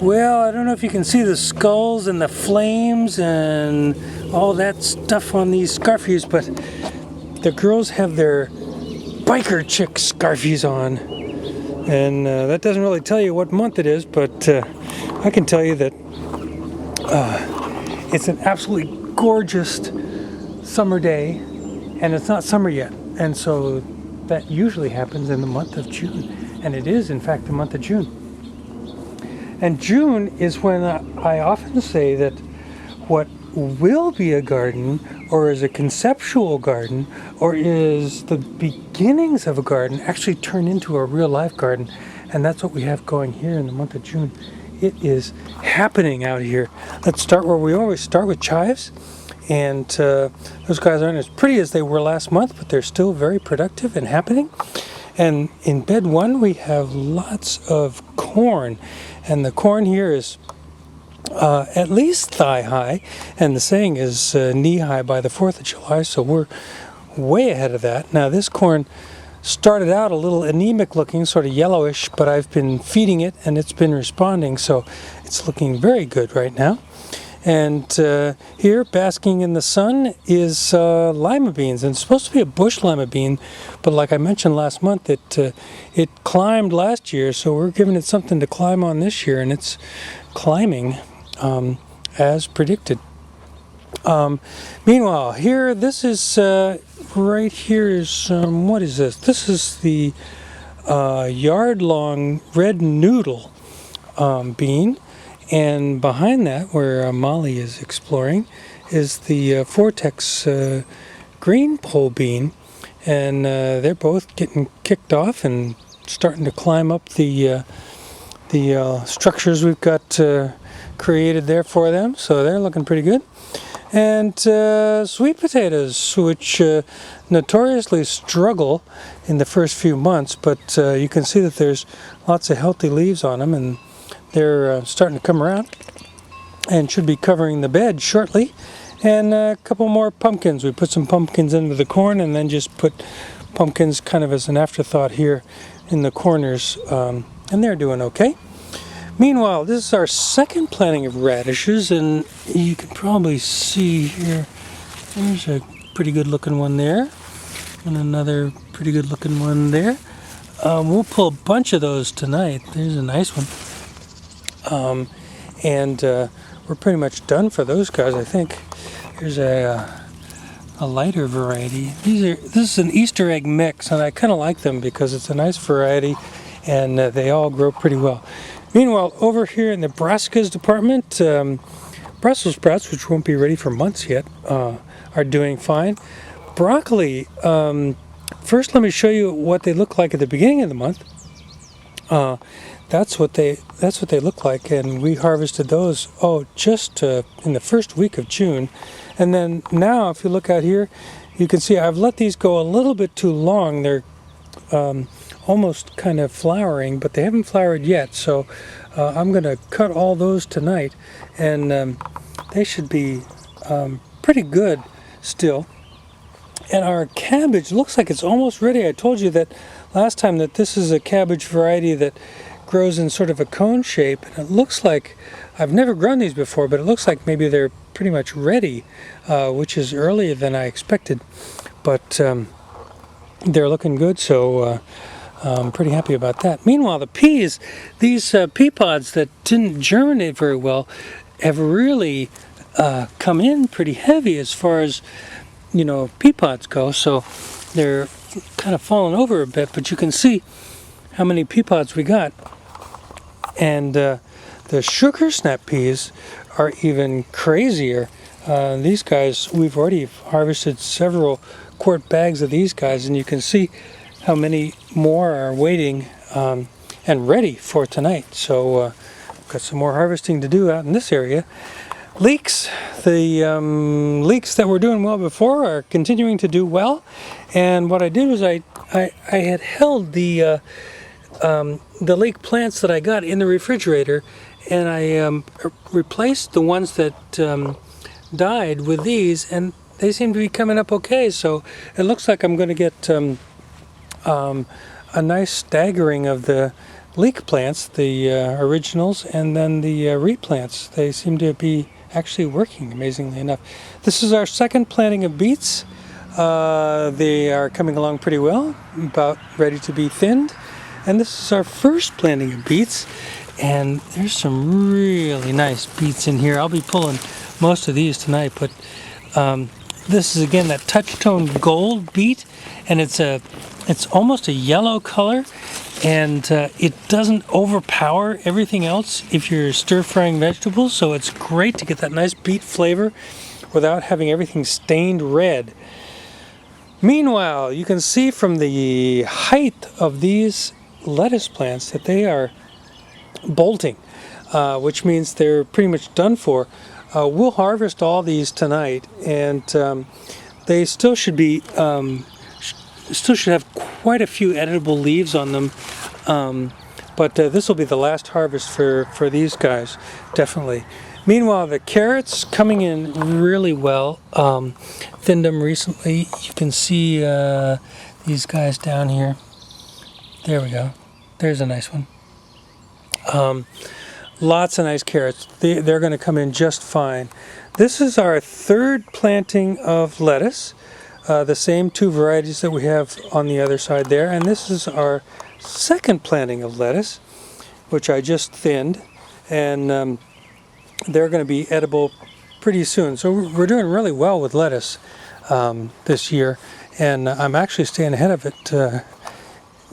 Well, I don't know if you can see the skulls and the flames and all that stuff on these scarfies, but the girls have their biker chick scarfies on. And that doesn't really tell you what month it is, but I can tell you that it's an absolutely gorgeous summer day, and it's not summer yet. And so that usually happens in the month of June. And it is, in fact, the month of June. And June is when I often say that what will be a garden, or is a conceptual garden, or is the beginnings of a garden, actually turn into a real life garden. And that's what we have going here in the month of June. It is happening out here. Let's start where we always start, with chives. And those guys aren't as pretty as they were last month, but they're still very productive and happening. And in bed one, we have lots of corn. And the corn here is at least thigh high, and the saying is knee high by the 4th of July, so we're way ahead of that. Now, this corn started out a little anemic looking, sort of yellowish, but I've been feeding it and it's been responding, so it's looking very good right now. And here, basking in the sun, is lima beans. And it's supposed to be a bush lima bean, but like I mentioned last month, it climbed last year, so we're giving it something to climb on this year, and it's climbing as predicted. Meanwhile, here, this is, right here is, what is this? This is the yard-long red noodle bean. And behind that, where Molly is exploring, is the Vortex green pole bean. And they're both getting kicked off and starting to climb up the structures we've got created there for them. So they're looking pretty good. And sweet potatoes, which notoriously struggle in the first few months. But you can see that there's lots of healthy leaves on them, and they're starting to come around and should be covering the bed shortly. And a couple more pumpkins. We put some pumpkins into the corn and then just put pumpkins kind of as an afterthought here in the corners. And they're doing okay. Meanwhile, this is our second planting of radishes, and you can probably see here, there's a pretty good looking one there, and another pretty good looking one there. We'll pull a bunch of those tonight. There's a nice one. And we're pretty much done for those guys, I think. Here's a lighter variety. This is an Easter egg mix, and I kind of like them because it's a nice variety, and they all grow pretty well. Meanwhile, over here in the brassicas department, Brussels sprouts, which won't be ready for months yet, are doing fine. Broccoli, first let me show you what they look like at the beginning of the month. That's what they look like, and we harvested those just in the first week of June. And then now, if you look out here, you can see I've let these go a little bit too long. They're almost kind of flowering, but they haven't flowered yet. So I'm going to cut all those tonight, and they should be pretty good still. And our cabbage looks like it's almost ready. I told you that last time that this is a cabbage variety that grows in sort of a cone shape, and it looks like, I've never grown these before, but it looks like maybe they're pretty much ready, which is earlier than I expected, but they're looking good, so I'm pretty happy about that. Meanwhile, the peas, these pea pods that didn't germinate very well have really come in pretty heavy as far as, pea pods go, so they're kind of falling over a bit, but you can see how many pea pods we got. And the sugar snap peas are even crazier. These guys, we've already harvested several quart bags of these guys, and you can see how many more are waiting and ready for tonight. So we've got some more harvesting to do out in this area. Leeks, the leeks that were doing well before are continuing to do well. And what I did was I had held the leek plants that I got in the refrigerator, and I replaced the ones that died with these, and they seem to be coming up okay. So it looks like I'm going to get a nice staggering of the leek plants, the originals, and then the replants. They seem to be actually working, amazingly enough. This is our second planting of beets. They are coming along pretty well, about ready to be thinned. And this is our first planting of beets. And there's some really nice beets in here. I'll be pulling most of these tonight, but this is again that touch-tone gold beet, and it's almost a yellow color, and it doesn't overpower everything else if you're stir-frying vegetables, so it's great to get that nice beet flavor without having everything stained red. Meanwhile, you can see from the height of these lettuce plants that they are bolting, which means they're pretty much done for. We'll harvest all these tonight, and they still should be still should have quite a few edible leaves on them, but this will be the last harvest for these guys, definitely. Meanwhile, the carrots coming in really well. Thinned them recently. You can see these guys down here. There we go. There's a nice one. Lots of nice carrots. They're going to come in just fine. This is our third planting of lettuce. The same two varieties that we have on the other side there. And this is our second planting of lettuce, which I just thinned. And they're going to be edible pretty soon. So we're doing really well with lettuce this year. And I'm actually staying ahead of it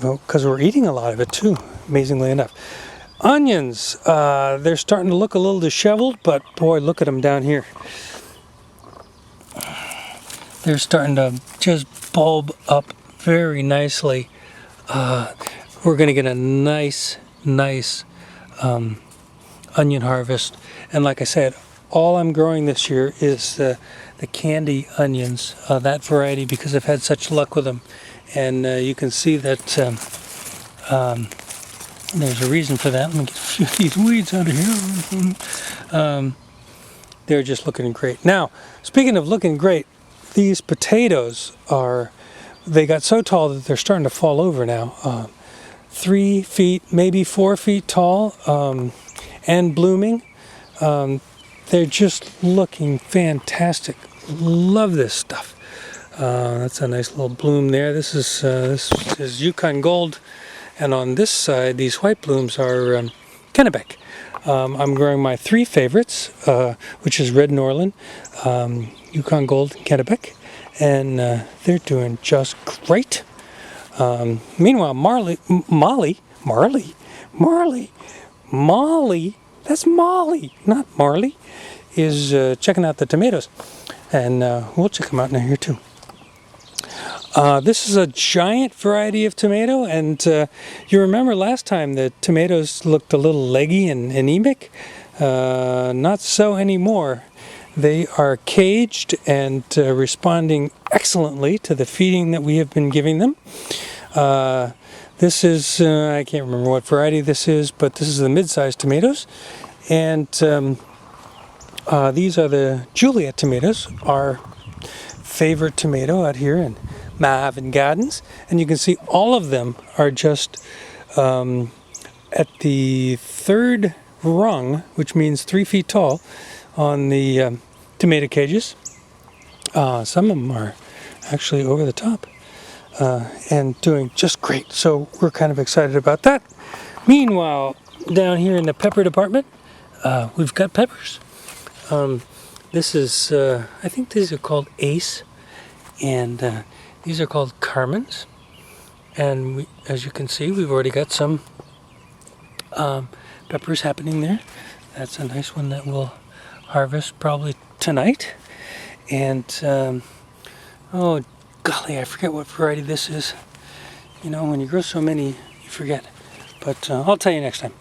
because we're eating a lot of it too, amazingly enough. Onions, they're starting to look a little disheveled, but boy, look at them down here. They're starting to just bulb up very nicely. We're going to get a nice onion harvest. And like I said, all I'm growing this year is the candy onions, that variety, because I've had such luck with them. And you can see that there's a reason for that. Let me get a few of these weeds out of here. They're just looking great. Now, speaking of looking great, these potatoes they got so tall that they're starting to fall over now. 3 feet, maybe 4 feet tall, and blooming. They're just looking fantastic. Love this stuff. That's a nice little bloom there. This is Yukon Gold, and on this side, these white blooms are Kennebec. I'm growing my 3 favorites, which is Red Norland, Yukon Gold, and Kennebec, and they're doing just great. Meanwhile, Molly, that's Molly, not Marley, is checking out the tomatoes, and we'll check them out in here too. This is a giant variety of tomato, and you remember last time the tomatoes looked a little leggy and anemic. Not so anymore. They are caged and responding excellently to the feeding that we have been giving them. This is, I can't remember what variety this is, but this is the mid-sized tomatoes. And these are the Juliet tomatoes, our favorite tomato out here in Marvin Gardens. And you can see all of them are just at the 3rd rung, which means 3 feet tall, on the tomato cages. Some of them are actually over the top and doing just great. So we're kind of excited about that. Meanwhile, down here in the pepper department, we've got peppers. This is, I think these are called Ace, and these are called Carmen's. And as you can see, we've already got some peppers happening there. That's a nice one that we'll harvest probably tonight. And oh golly, I forget what variety this is. You know, when you grow so many, you forget. But I'll tell you next time.